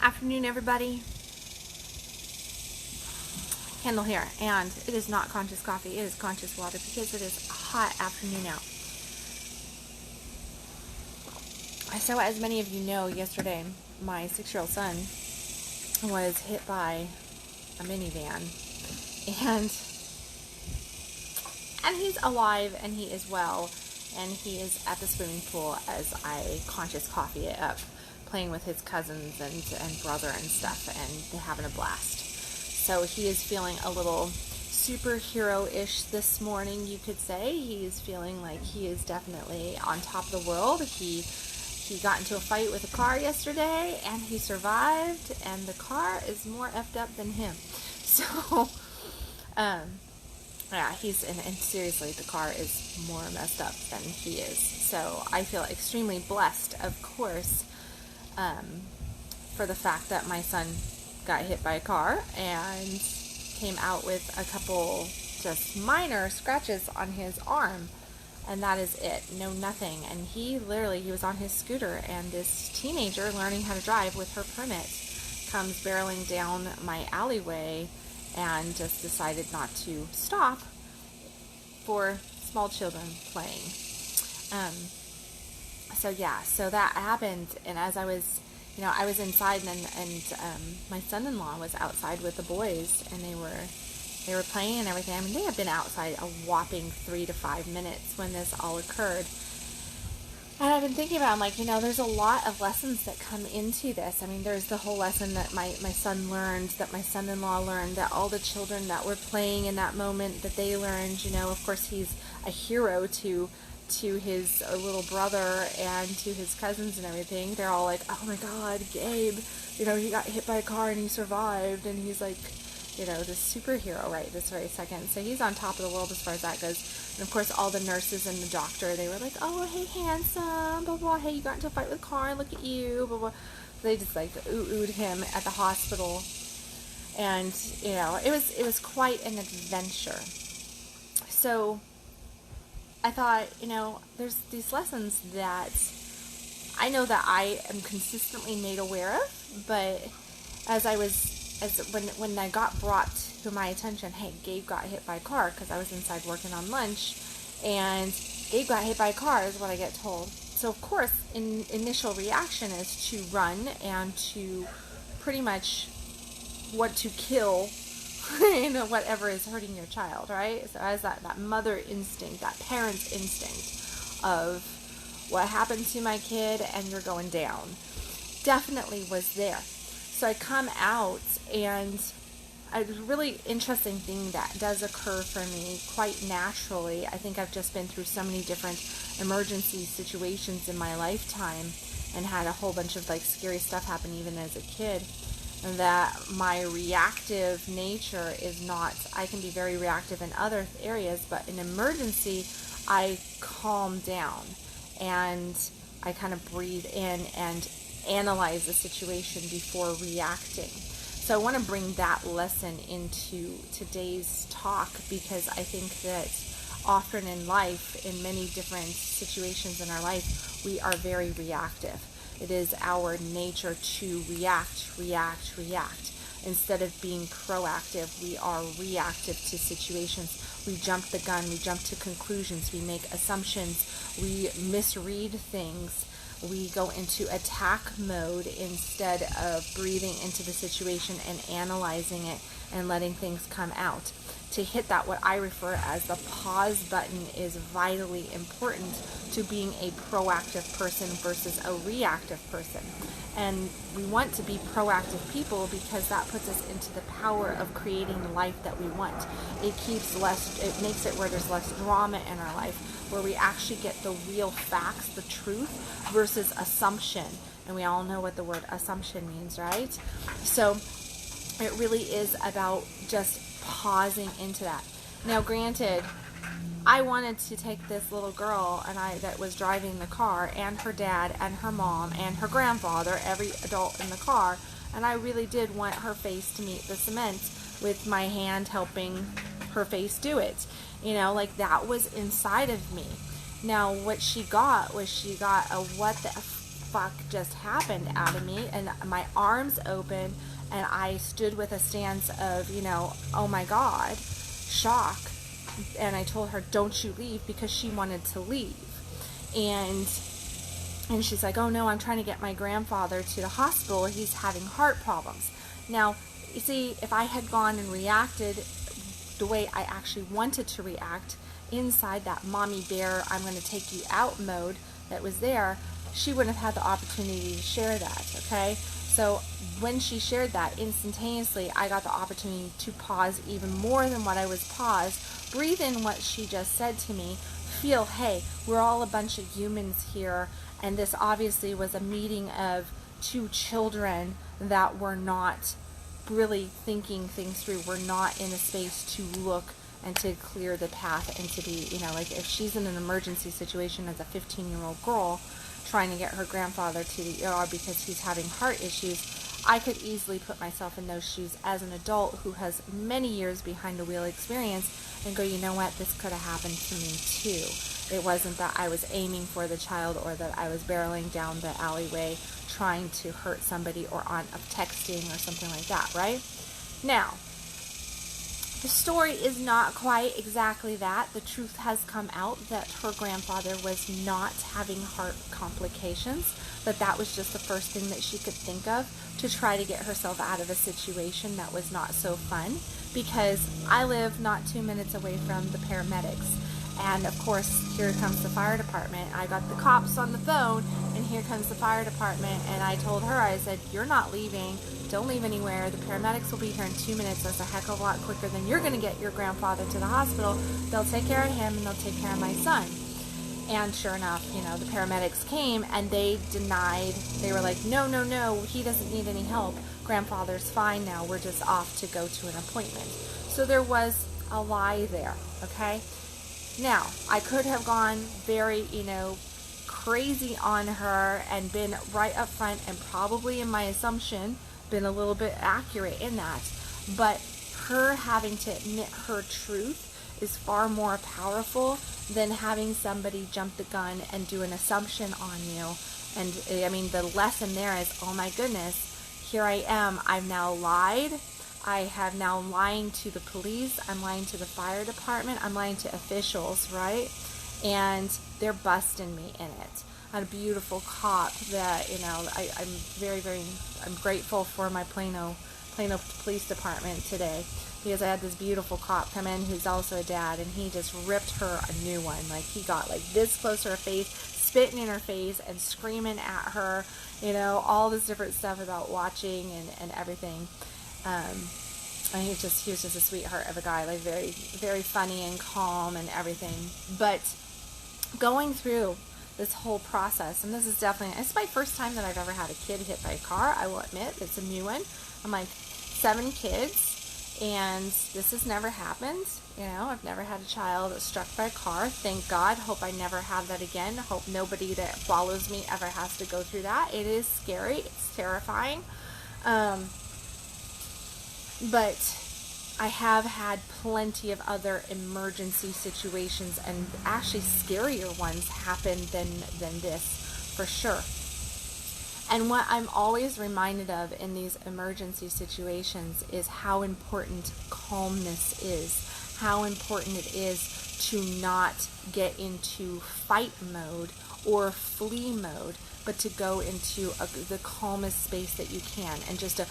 Afternoon, everybody. Kendal here, and it is not conscious coffee, it is conscious water because it is a hot afternoon out. So as many of you know, yesterday my 6-year-old son was hit by a minivan, and he's alive and he is well, and he is at the swimming pool as I conscious coffee it up, playing with his cousins and brother and stuff, and they're having a blast. So he is feeling a little superhero-ish this morning, you could say. He is feeling like he is definitely on top of the world. He got into a fight with a car yesterday, and he survived, and the car is more effed up than him. So, yeah, and seriously, the car is more messed up than he is. So I feel extremely blessed, of course, for the fact that my son got hit by a car and came out with a couple just minor scratches on his arm, and that is it. No, nothing. And he was on his scooter, and this teenager learning how to drive with her permit comes barreling down my alleyway and just decided not to stop for small children playing. So that happened, and as I was inside, and my son-in-law was outside with the boys, and they were playing and everything. I mean, they had been outside a whopping 3 to 5 minutes when this all occurred. And I've been thinking about, I'm like, there's a lot of lessons that come into this. I mean, there's the whole lesson that my son learned, that my son-in-law learned, that all the children that were playing in that moment, that they learned. Of course, he's a hero to his little brother and to his cousins and everything. They're all like, oh my God, Gabe, he got hit by a car and he survived, and he's like, this superhero right this very second. So he's on top of the world as far as that goes. And of course, all the nurses and the doctor, they were like, oh, hey, handsome, blah, blah, hey, you got into a fight with a car, look at you, blah, blah. They just like ooh-oohed him at the hospital. And, it was quite an adventure. So I thought, there's these lessons that I know that I am consistently made aware of, but when I got brought to my attention, hey, Gabe got hit by a car, because I was inside working on lunch, and Gabe got hit by a car is what I get told. So of course, initial reaction is to run and to pretty much want to kill whatever is hurting your child, right? So as that mother instinct, that parent's instinct of what happened to my kid and you're going down, definitely was there. So I come out, and a really interesting thing that does occur for me quite naturally. I think I've just been through so many different emergency situations in my lifetime and had a whole bunch of scary stuff happen even as a kid, that my reactive nature is not, I can be very reactive in other areas, but in emergency, I calm down and I kind of breathe in and analyze the situation before reacting. So I want to bring that lesson into today's talk, because I think that often in life, in many different situations in our life, we are very reactive. It is our nature to react. Instead of being proactive, we are reactive to situations. We jump the gun, we jump to conclusions, we make assumptions, we misread things. We go into attack mode instead of breathing into the situation and analyzing it and letting things come out. To hit that, what I refer as the pause button, is vitally important to being a proactive person versus a reactive person. And we want to be proactive people because that puts us into the power of creating the life that we want. It makes it where there's less drama in our life, where we actually get the real facts, the truth, versus assumption. And we all know what the word assumption means, right? So it really is about just pausing into that. Now, granted, I wanted to take this little girl that was driving the car, and her dad and her mom and her grandfather, every adult in the car, and I really did want her face to meet the cement with my hand helping her face do it. That was inside of me. Now, what she got was a what the fuck just happened out of me? And my arms open, and I stood with a stance of, oh my God, shock. And I told her, don't you leave, because she wanted to leave. And she's like, oh no, I'm trying to get my grandfather to the hospital. He's having heart problems. Now, you see, if I had gone and reacted the way I actually wanted to react, inside that mommy bear, I'm going to take you out mode that was there, she wouldn't have had the opportunity to share that, okay? So when she shared that, instantaneously, I got the opportunity to pause even more than what I was paused, breathe in what she just said to me, feel, hey, we're all a bunch of humans here, and this obviously was a meeting of two children that were not really thinking things through. We're not in a space to look and to clear the path and to be, like if she's in an emergency situation as a 15-year-old girl trying to get her grandfather to the ER because he's having heart issues, I could easily put myself in those shoes as an adult who has many years behind the wheel experience and go, you know what, this could have happened to me too. It wasn't that I was aiming for the child or that I was barreling down the alleyway trying to hurt somebody or on texting or something like that, right? Now, the story is not quite exactly that. The truth has come out that her grandfather was not having heart complications, but that was just the first thing that she could think of to try to get herself out of a situation that was not so fun, because I live not 2 minutes away from the paramedics. And of course, here comes the fire department. I got the cops on the phone, and here comes the fire department. And I told her, I said, you're not leaving. Don't leave anywhere. The paramedics will be here in 2 minutes. That's a heck of a lot quicker than you're going to get your grandfather to the hospital. They'll take care of him, and they'll take care of my son. And sure enough, the paramedics came, and they denied. They were like, no, he doesn't need any help. Grandfather's fine now. We're just off to go to an appointment. So there was a lie there, okay? Now, I could have gone very, crazy on her and been right up front and probably in my assumption been a little bit accurate in that. But her having to admit her truth is far more powerful than having somebody jump the gun and do an assumption on you. And the lesson there is, oh my goodness, here I am. I've now lied. I have now lying to the police, I'm lying to the fire department, I'm lying to officials, right? And they're busting me in it. I had a beautiful cop that, I'm grateful for my Plano Police Department today, because I had this beautiful cop come in who's also a dad, and he just ripped her a new one. Like, he got like this close to her face, spitting in her face and screaming at her, all this different stuff about watching and everything. He was just a sweetheart of a guy, like very, very funny and calm and everything. But going through this whole process, and it's my first time that I've ever had a kid hit by a car, I will admit. It's a new one. I'm like 7 kids, and this has never happened. I've never had a child struck by a car. Thank God. Hope I never have that again. Hope nobody that follows me ever has to go through that. It is scary. It's terrifying. But I have had plenty of other emergency situations, and actually scarier ones happen than this, for sure. And what I'm always reminded of in these emergency situations is how important calmness is, how important it is to not get into fight mode or flee mode, but to go into the calmest space that you can, and just to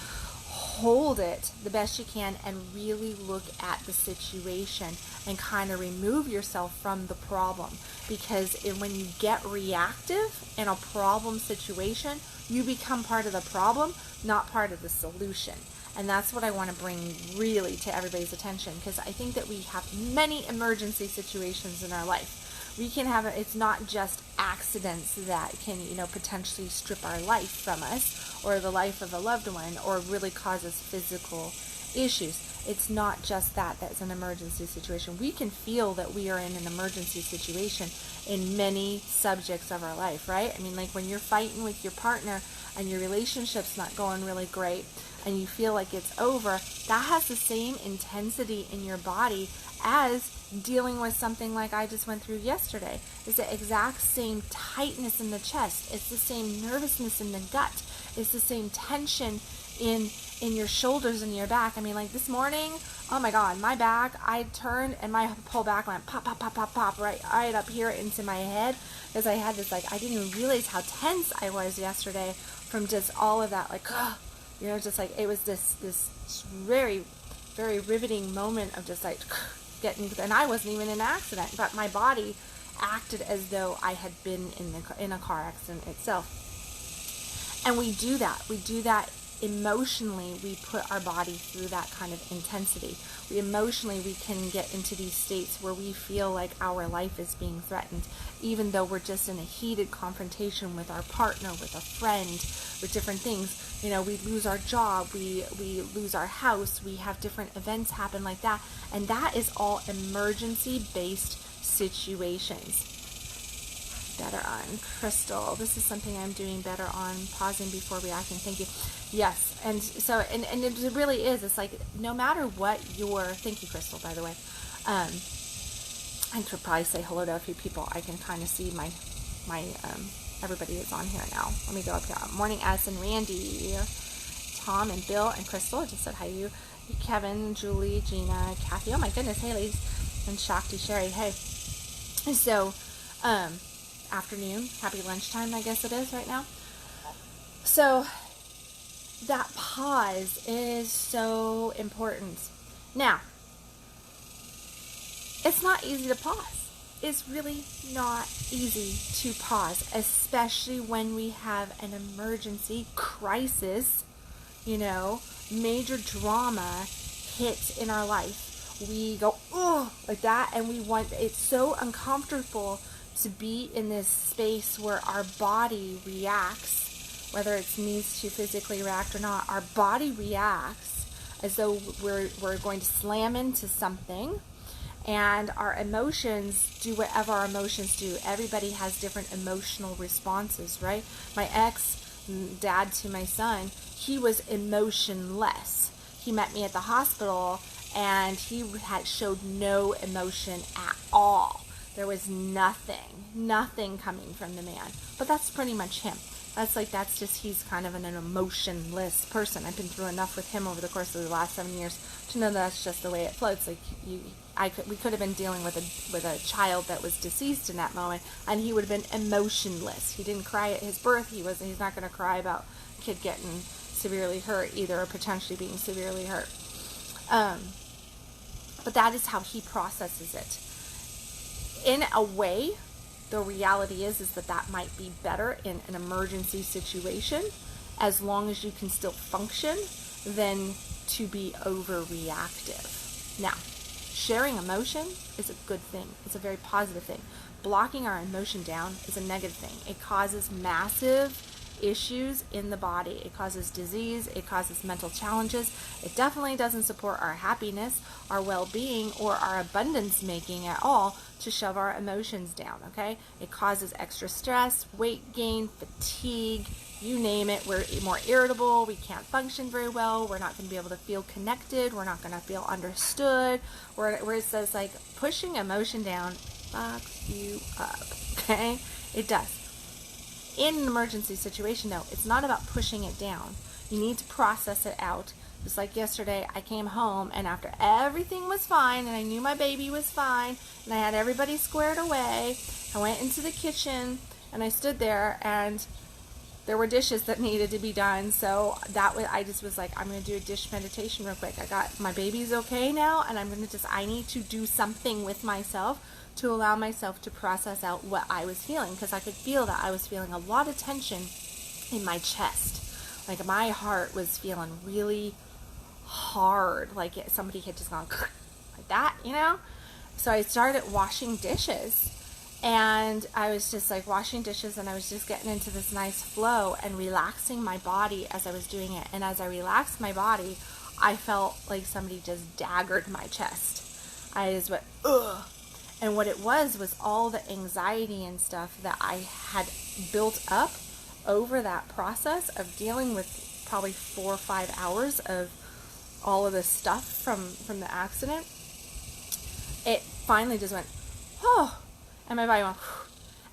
hold it the best you can and really look at the situation and kind of remove yourself from the problem. Because when you get reactive in a problem situation, you become part of the problem, not part of the solution. And that's what I want to bring really to everybody's attention, because I think that we have many emergency situations in our life. We can have it's not just accidents that can, potentially strip our life from us, or the life of a loved one, or really cause us physical issues. It's not just that's an emergency situation. We can feel that we are in an emergency situation in many subjects of our life, right? Like when you're fighting with your partner and your relationship's not going really great and you feel like it's over, that has the same intensity in your body as dealing with something like I just went through yesterday. It's the exact same tightness in the chest. It's the same nervousness in the gut. It's the same tension in your shoulders and your back. I mean, like this morning, oh my God, my back, I turned and my whole back went pop, pop, pop, pop, pop, right up here into my head, because I had this, like, I didn't even realize how tense I was yesterday from just all of that, like, just like, it was this very, very riveting moment of just like getting, and I wasn't even in an accident, but my body acted as though I had been in a car accident itself. And we do that emotionally. We put our body through that kind of intensity. We can get into these states where we feel like our life is being threatened, even though we're just in a heated confrontation with our partner, with a friend, with different things. We lose our job, we lose our house, we have different events happen like that, and that is all emergency-based situations. Better on Crystal. This is something I'm doing better on, pausing before reacting. Thank you. Yes, and so and it really is. It's like no matter what thank you, Crystal, by the way. I could probably say hello to a few people. I can kind of see my everybody is on here now. Let me go up here. Morning, Addison, Randy, Tom, and Bill, and Crystal. I just said hi to you. Kevin, Julie, Gina, Kathy. Oh my goodness, hey ladies, and Shakti, Sherry. Hey. So, afternoon, happy lunchtime, I guess it is right now. So that pause is so important. Now, it's not easy to pause. It's really not easy to pause, especially when we have an emergency crisis, major drama hits in our life. We go, oh, like that, and it's so uncomfortable to be in this space where our body reacts, whether it needs to physically react or not. Our body reacts as though we're going to slam into something, and our emotions do whatever our emotions do. Everybody has different emotional responses, right? My ex-dad to my son, he was emotionless. He met me at the hospital, and he showed no emotion at all. There was nothing coming from the man. But that's pretty much him. He's kind of an emotionless person. I've been through enough with him over the course of the last 7 years to know that's just the way it floats. We could have been dealing with a child that was deceased in that moment, and he would have been emotionless. He didn't cry at his birth. He's not going to cry about a kid getting severely hurt either, or potentially being severely hurt. But that is how he processes it. In a way, the reality is that might be better in an emergency situation, as long as you can still function, than to be overreactive. Now, sharing emotion is a good thing. It's a very positive thing. Blocking our emotion down is a negative thing. It causes massive issues in the body. It causes disease. It causes mental challenges. It definitely doesn't support our happiness, our well-being, or our abundance making at all to shove our emotions down, okay? It causes extra stress, weight gain, fatigue, you name it. We're more irritable. We can't function very well. We're not going to be able to feel connected. We're not going to feel understood. Where it says, like, pushing emotion down fucks you up, okay? It does. In an emergency situation, though, it's not about pushing it down. You need to process it out. Just like yesterday, I came home, and after everything was fine, and I knew my baby was fine, and I had everybody squared away, I went into the kitchen, and I stood there, and there were dishes that needed to be done. So I just was like, I'm going to do a dish meditation real quick. I got my baby's okay now, and I need to do something with myself to allow myself to process out what I was feeling, because I could feel that I was feeling a lot of tension in my chest. Like my heart was feeling really hard, like somebody had just gone like that, So I started washing dishes, and I was just like washing dishes, and I was just getting into this nice flow and relaxing my body as I was doing it. And as I relaxed my body, I felt like somebody just daggered my chest. I just went, ugh. And what it was all the anxiety and stuff that I had built up over that process of dealing with probably 4 or 5 hours of all of this stuff from the accident. it finally just went, oh, and my body went, whew.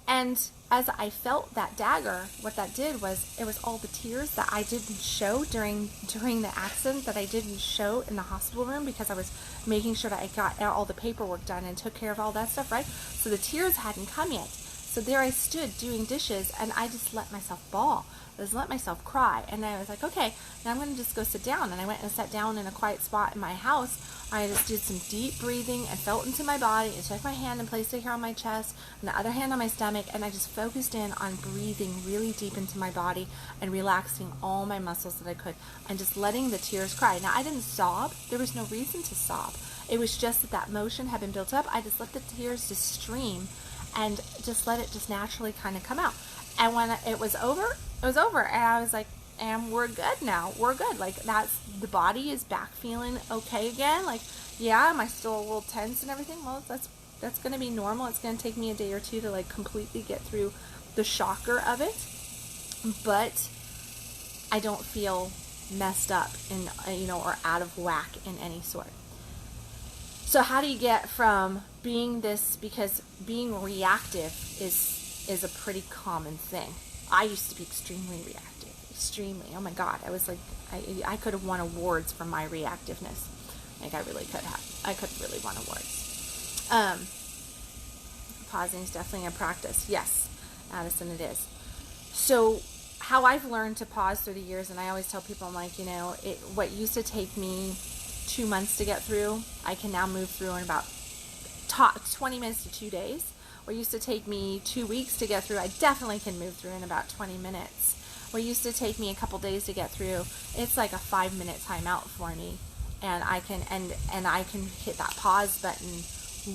And as I felt that dagger, what that did was, it was all the tears that I didn't show during the accident, that I didn't show in the hospital room because I was making sure that I got all the paperwork done and took care of all that stuff, right? So the tears hadn't come yet. So there I stood doing dishes, and I just let myself bawl. I just let myself cry. And I was like, okay, now I'm going to just go sit down. And I went and sat down in a quiet spot in my house. I just did some deep breathing and felt into my body and took my hand and placed it here on my chest and the other hand on my stomach. And I just focused in on breathing really deep into my body and relaxing all my muscles that I could and just letting the tears cry. Now, I didn't sob. There was no reason to sob. It was just that motion had been built up. I just let the tears just stream and just let it just naturally kind of come out. And when it was over, it was over. And I was like, and we're good now. We're good. Like, the body is back feeling okay again. Like, yeah, am I still a little tense and everything? Well, that's going to be normal. It's going to take me a day or two to like completely get through the shocker of it. But I don't feel messed up or out of whack in any sort. So how do you get from being this, because being reactive is a pretty common thing. I used to be extremely reactive, extremely. Oh my God, I was like, I could have won awards for my reactiveness. Like, I really could have. I could really won awards. Pausing is definitely a practice. Yes, Addison, it is. So how I've learned to pause through the years, and I always tell people, I'm like, what used to take me 2 months to get through, I can now move through in about 20 minutes to 2 days. What used to take me 2 weeks to get through, I definitely can move through in about 20 minutes. What used to take me a couple days to get through, it's like a 5-minute timeout for me. And I can I can hit that pause button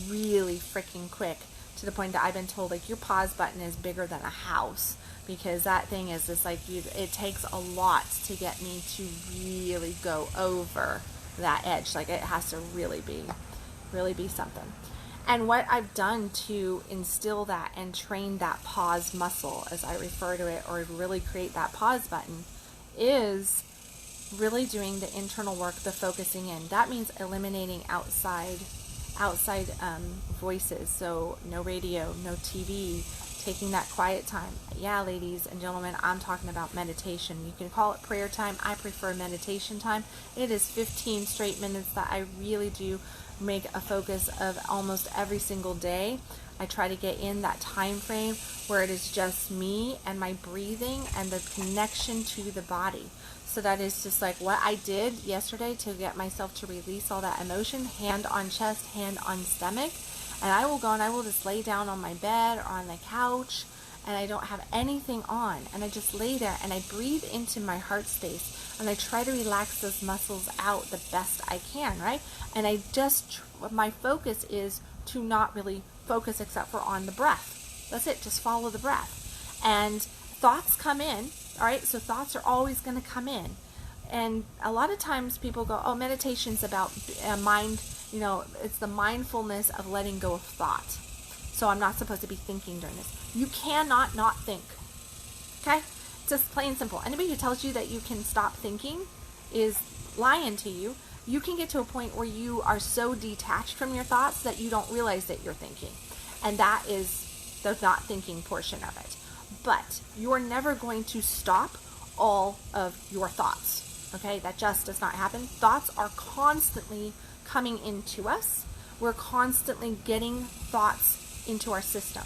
really freaking quick, to the point that I've been told, like, your pause button is bigger than a house, because that thing is just like, it takes a lot to get me to really go over that edge. Like, it has to really be something. And what I've done to instill that and train that pause muscle, as I refer to it, or really create that pause button, is really doing the internal work, the focusing in. That means eliminating outside voices. So no radio, no TV, taking that quiet time. Yeah, ladies and gentlemen, I'm talking about meditation. You can call it prayer time. I prefer meditation time. It is 15 straight minutes that I really do make a focus of almost every single day. I try to get in that time frame where it is just me and my breathing and the connection to the body. So that is just like what I did yesterday to get myself to release all that emotion. Hand on chest, hand on stomach. And I will go and I will just lay down on my bed or on the couch, and I don't have anything on. And I just lay there and I breathe into my heart space. And I try to relax those muscles out the best I can, right? And I just, my focus is to not really focus except for on the breath. That's it, just follow the breath. And thoughts come in, all right? So thoughts are always going to come in. And a lot of times people go, oh, meditation's about mind, it's the mindfulness of letting go of thought. So I'm not supposed to be thinking during this. You cannot not think, okay? Just plain and simple. Anybody who tells you that you can stop thinking is lying to you. You can get to a point where you are so detached from your thoughts that you don't realize that you're thinking. And that is the not thinking portion of it. But you are never going to stop all of your thoughts. Okay? That just does not happen. Thoughts are constantly coming into us. We're constantly getting thoughts into our system.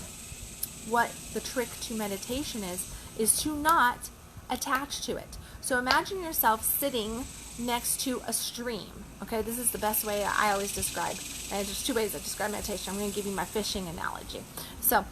What the trick to meditation is to not attach to it. So imagine yourself sitting next to a stream. Okay, this is the best way I always describe. And there's 2 ways I describe meditation. I'm going to give you my fishing analogy. So,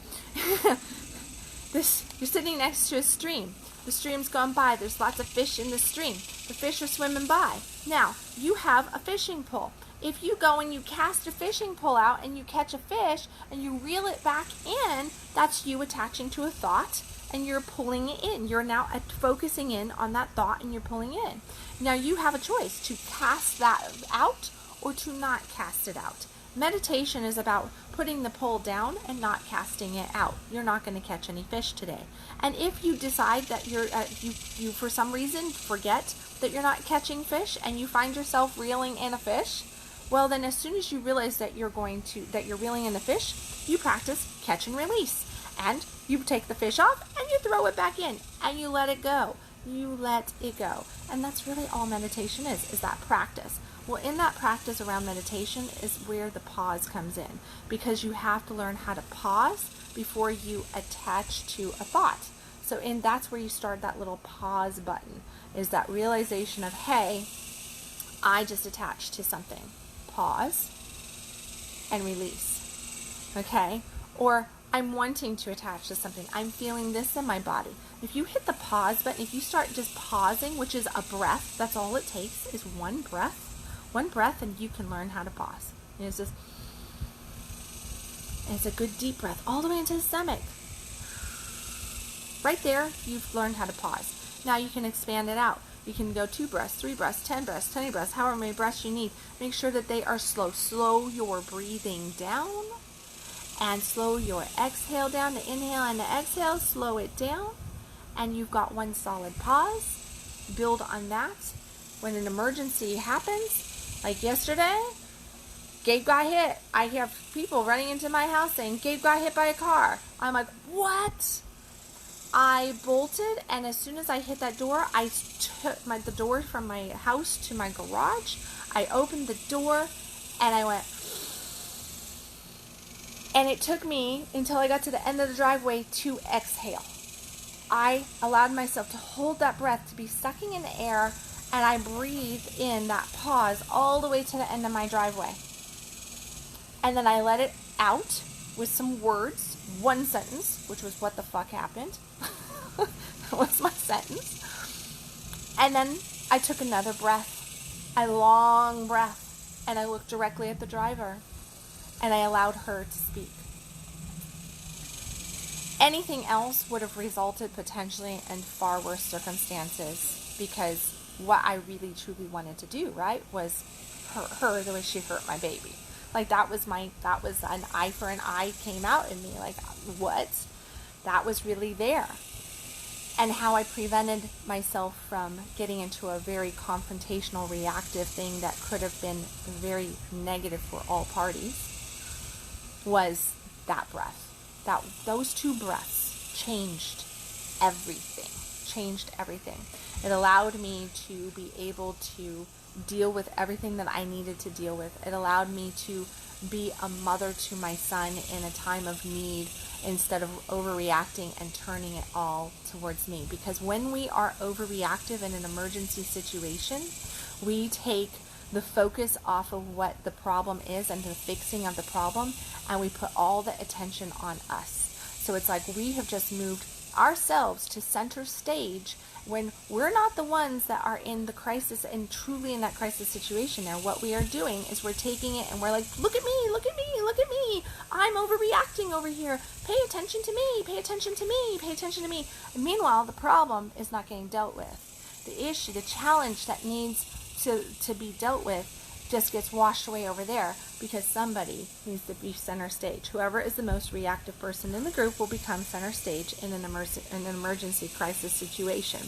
you're sitting next to a stream. The stream's gone by. There's lots of fish in the stream. The fish are swimming by. Now, you have a fishing pole. If you go and you cast your fishing pole out and you catch a fish and you reel it back in, that's you attaching to a thought and you're pulling it in. You're now focusing in on that thought and you're pulling it in. Now you have a choice to cast that out or to not cast it out. Meditation is about putting the pole down and not casting it out. You're not going to catch any fish today. And if you decide that you for some reason forget that you're not catching fish and you find yourself reeling in a fish, Well, then as soon as you realize that you're reeling in the fish, you practice catch and release. And you take the fish off and you throw it back in and you let it go. You let it go. And that's really all meditation is that practice. Well, in that practice around meditation is where the pause comes in, because you have to learn how to pause before you attach to a thought. So that's where you start that little pause button, is that realization of, hey, I just attached to something. Pause and release. Okay? Or I'm wanting to attach to something. I'm feeling this in my body. If you hit the pause button, if you start just pausing, which is a breath, that's all it takes, is one breath. One breath, and you can learn how to pause. And it's a good deep breath all the way into the stomach. Right there, you've learned how to pause. Now you can expand it out. You can go 2 breaths, 3 breaths, 10 breaths, 20 breaths, however many breaths you need. Make sure that they are slow. Slow your breathing down and slow your exhale down. The inhale and the exhale, slow it down. And you've got one solid pause. Build on that. When an emergency happens, like yesterday, Gabe got hit. I hear people running into my house saying, Gabe got hit by a car. I'm like, what? I bolted, and as soon as I hit that door, I took the door from my house to my garage. I opened the door, and I went, and it took me until I got to the end of the driveway to exhale. I allowed myself to hold that breath, to be sucking in the air, and I breathed in that pause all the way to the end of my driveway. And then I let it out with some words, one sentence, which was what the fuck happened. That was my sentence. And then I took another breath, a long breath, and I looked directly at the driver, and I allowed her to speak. Anything else would have resulted potentially in far worse circumstances, because what I really truly wanted to do, right, was hurt her the way she hurt my baby. Like that was an eye for an eye came out in me. Like, what? That was really there. And how I prevented myself from getting into a very confrontational, reactive thing that could have been very negative for all parties was that breath. Those 2 breaths changed everything. It allowed me to be able to deal with everything that I needed to deal with. It allowed me to be a mother to my son in a time of need, instead of overreacting and turning it all towards me. Because when we are overreactive in an emergency situation, we take the focus off of what the problem is and the fixing of the problem, and we put all the attention on us. So it's like we have just moved ourselves to center stage when we're not the ones that are in the crisis and truly in that crisis situation. Now, what we are doing is we're taking it and we're like, look at me, look at me, look at me. I'm overreacting over here. Pay attention to me, pay attention to me, pay attention to me. And meanwhile, the problem is not getting dealt with. The issue, the challenge that needs to be dealt with just gets washed away over there, because somebody needs to be center stage. Whoever is the most reactive person in the group will become center stage in an emergency crisis situation.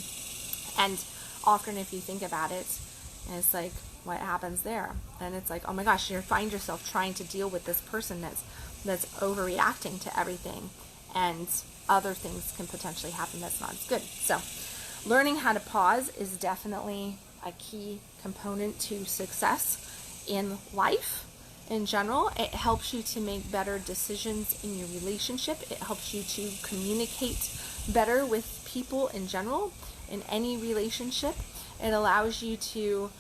And often, if you think about it, it's like, what happens there? And it's like, oh my gosh, you find yourself trying to deal with this person that's overreacting to everything, and other things can potentially happen that's not as good. So learning how to pause is definitely a key component to success in life in general. It helps you to make better decisions in your relationship. It helps you to communicate better with people in general in any relationship. It allows you to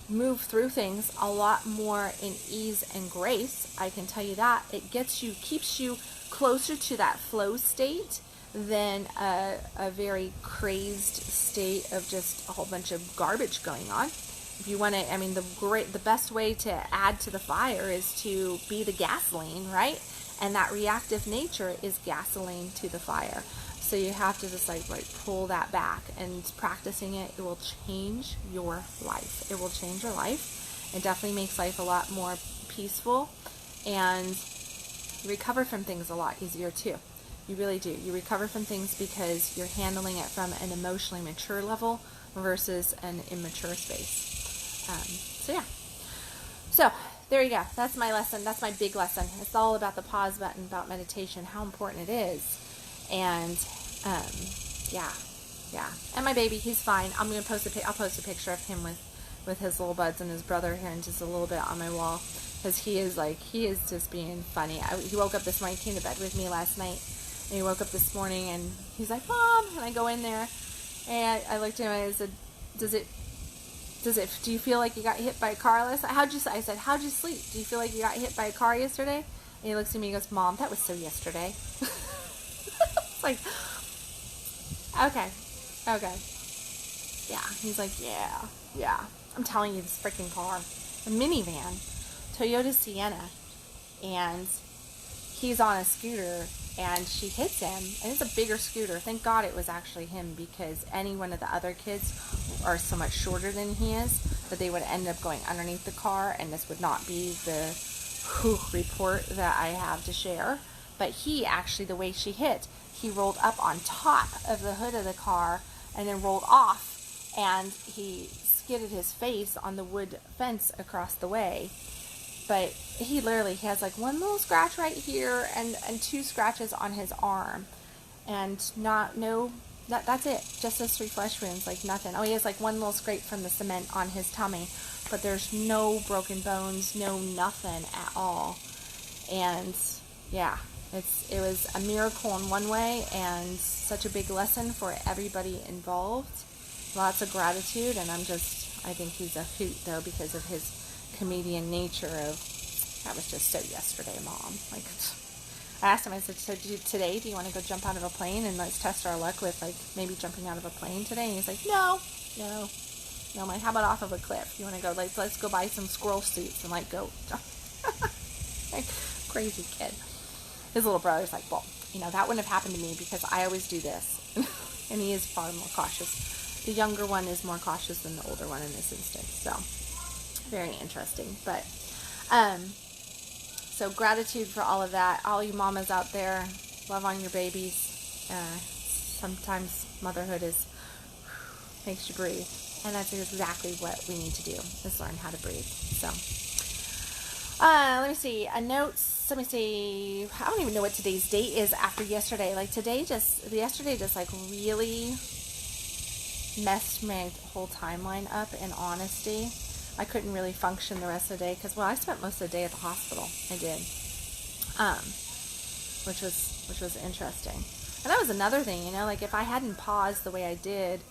move through things a lot more in ease and grace. I can tell you that. It keeps you closer to that flow state than a very crazed state of just a whole bunch of garbage going on. If you want to, the best way to add to the fire is to be the gasoline, right? And that reactive nature is gasoline to the fire. So you have to just like pull that back, and practicing it will change your life. It will change your life. It definitely makes life a lot more peaceful, and you recover from things a lot easier too. You really do. You recover from things because you're handling it from an emotionally mature level versus an immature space. So yeah. So there you go. That's my lesson. That's my big lesson. It's all about the pause button, about meditation, how important it is. And yeah. And my baby, he's fine. I'll post a picture of him with his little buds and his brother here, and just a little bit on my wall, because he is just being funny. He woke up this morning, came to bed with me last night, and he woke up this morning and he's like, Mom, and I go in there and I looked at him and I said, do you feel like you got hit by a car last night? I said, how'd you sleep? Do you feel like you got hit by a car yesterday? And he looks at me and goes, Mom, that was so yesterday. It's like, okay. Yeah. He's like, yeah. I'm telling you, this freaking car, a minivan, Toyota Sienna, and he's on a scooter, and she hits him, and it's a bigger scooter. Thank God it was actually him, because any one of the other kids are so much shorter than he is that they would end up going underneath the car, and this would not be the report that I have to share. But he actually, the way she hit, he rolled up on top of the hood of the car and then rolled off, and he skidded his face on the wood fence across the way. But he has like one little scratch right here and 2 scratches on his arm, and that's it. Just those 3 flesh wounds, like nothing. Oh, he has like one little scrape from the cement on his tummy, but there's no broken bones, no nothing at all. And yeah, it was a miracle in one way, and such a big lesson for everybody involved. Lots of gratitude, and I think he's a hoot though, because of his comedian nature of, that was just so yesterday, Mom. Like, I asked him, I said, so today, do you want to go jump out of a plane and let's test our luck with like maybe jumping out of a plane today? And he's like, no. I'm like, how about off of a cliff? You want to go, like, let's go buy some squirrel suits and like go. Like, crazy kid. His little brother's like, well, that wouldn't have happened to me because I always do this. And he is far more cautious. The younger one is more cautious than the older one in this instance. So, very interesting. But, so gratitude for all of that. All you mamas out there, love on your babies. Sometimes motherhood makes you breathe. And that's exactly what we need to do, is learn how to breathe. So, let me see. Let me see. I don't even know what today's date is after yesterday. Like yesterday just like really messed my whole timeline up, in honesty. I couldn't really function the rest of the day because, I spent most of the day at the hospital. I did. Which was interesting. And that was another thing, like if I hadn't paused the way I did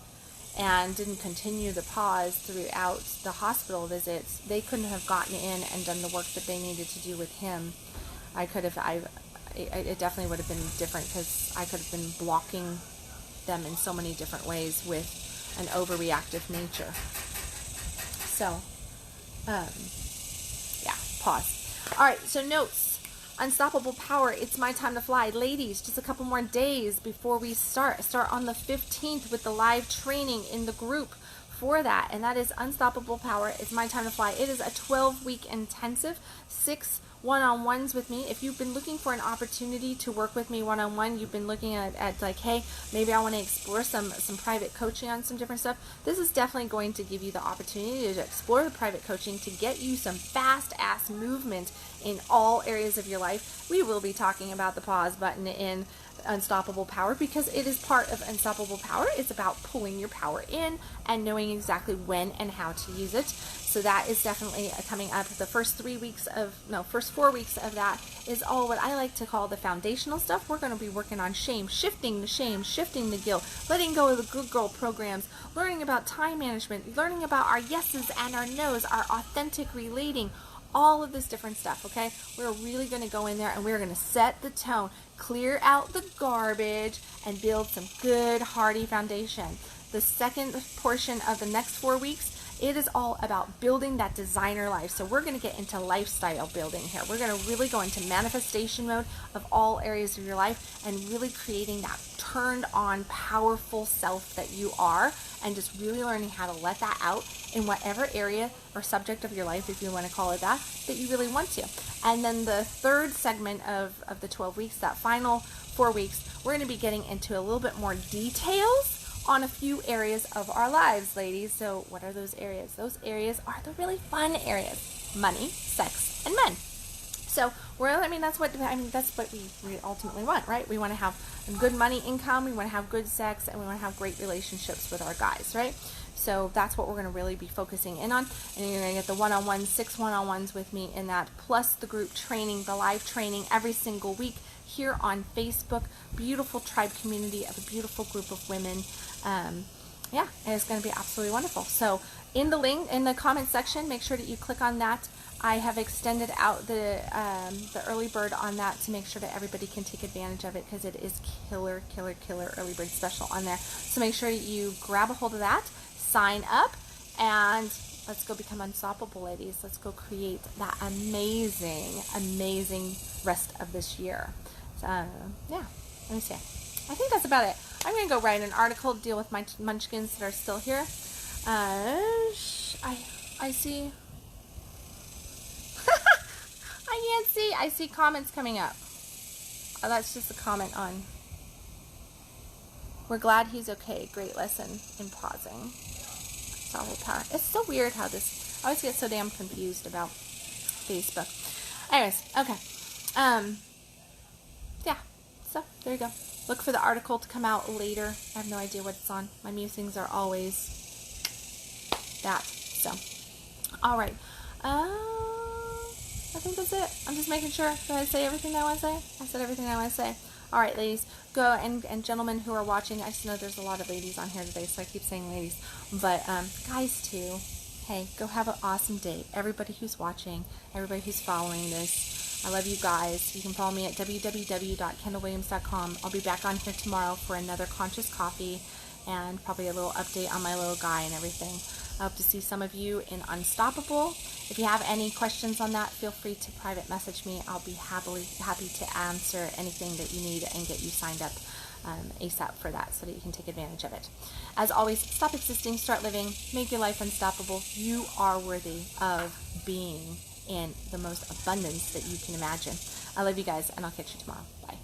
and didn't continue the pause throughout the hospital visits, they couldn't have gotten in and done the work that they needed to do with him. It definitely would have been different, because I could have been blocking them in so many different ways with an overreactive nature. So, pause. All right, so notes. Unstoppable Power, it's my time to fly. Ladies, just a couple more days before we start. Start on the 15th with the live training in the group for that, and that is Unstoppable Power, it's my time to fly. It is a 12-week intensive, 6 one-on-ones with me. If you've been looking for an opportunity to work with me one-on-one, you've been looking at like, hey, maybe I want to explore some private coaching on some different stuff, this is definitely going to give you the opportunity to explore the private coaching, to get you some fast-ass movement in all areas of your life. We will be talking about the pause button in Unstoppable Power, because it is part of Unstoppable Power. It's about pulling your power in and knowing exactly when and how to use it. So that is definitely coming up. The first 4 weeks of that is all what I like to call the foundational stuff. We're going to be working on shifting the guilt, letting go of the good girl programs, learning about time management, learning about our yeses and our nos, our authentic relating, all of this different stuff, okay? We're really going to go in there and we're going to set the tone, clear out the garbage, and build some good, hearty foundation. The second portion of the next 4 weeks, it is all about building that designer life. So we're going to get into lifestyle building here. We're going to really go into manifestation mode of all areas of your life and really creating that turned on, powerful self that you are, and just really learning how to let that out in whatever area or subject of your life, if you want to call it that you really want to. And then the third segment of the 12 weeks, that final 4 weeks, we're going to be getting into a little bit more details on a few areas of our lives, ladies. So what are those areas? Those areas are the really fun areas. money, sex, and men. So that's what we ultimately want, right? We want to have good money income, we want to have good sex, and we want to have great relationships with our guys, right? So that's what we're going to really be focusing in on. And you're going to get the one-on-ones, 6 one-on-ones with me in that, plus the group training, the live training every single week here on Facebook. Beautiful tribe community of a beautiful group of women. Yeah, and it's going to be absolutely wonderful. So in the link, in the comment section, make sure that you click on that. I have extended out the early bird on that to make sure that everybody can take advantage of it, because it is killer early bird special on there. So make sure you grab a hold of that, sign up, and let's go become unstoppable, ladies. Let's go create that amazing rest of this year. So, yeah, let me see. I think that's about it. I'm going to go write an article to deal with my munchkins that are still here. I see. I can't see. I see comments coming up. Oh, that's just a comment on. We're glad he's okay. Great lesson in pausing. Solid power. It's so weird how this. I always get so damn confused about Facebook. Anyways, okay. Yeah. So there you go. Look for the article to come out later. I have no idea what it's on. My musings are always that. So, all right. I think that's it. I'm just making sure. Did I say everything that I want to say? I said everything I want to say. All right, ladies. Go, and gentlemen who are watching. I just know there's a lot of ladies on here today, so I keep saying ladies. But guys, too. Hey, go have an awesome day. Everybody who's watching, everybody who's following this. I love you guys. You can follow me at www.kendalwilliams.com. I'll be back on here tomorrow for another Conscious Coffee and probably a little update on my little guy and everything. I hope to see some of you in Unstoppable. If you have any questions on that, feel free to private message me. I'll be happy to answer anything that you need and get you signed up ASAP for that so that you can take advantage of it. As always, stop existing, start living, make your life unstoppable. You are worthy of being in the most abundance that you can imagine. I love you guys, and I'll catch you tomorrow. Bye.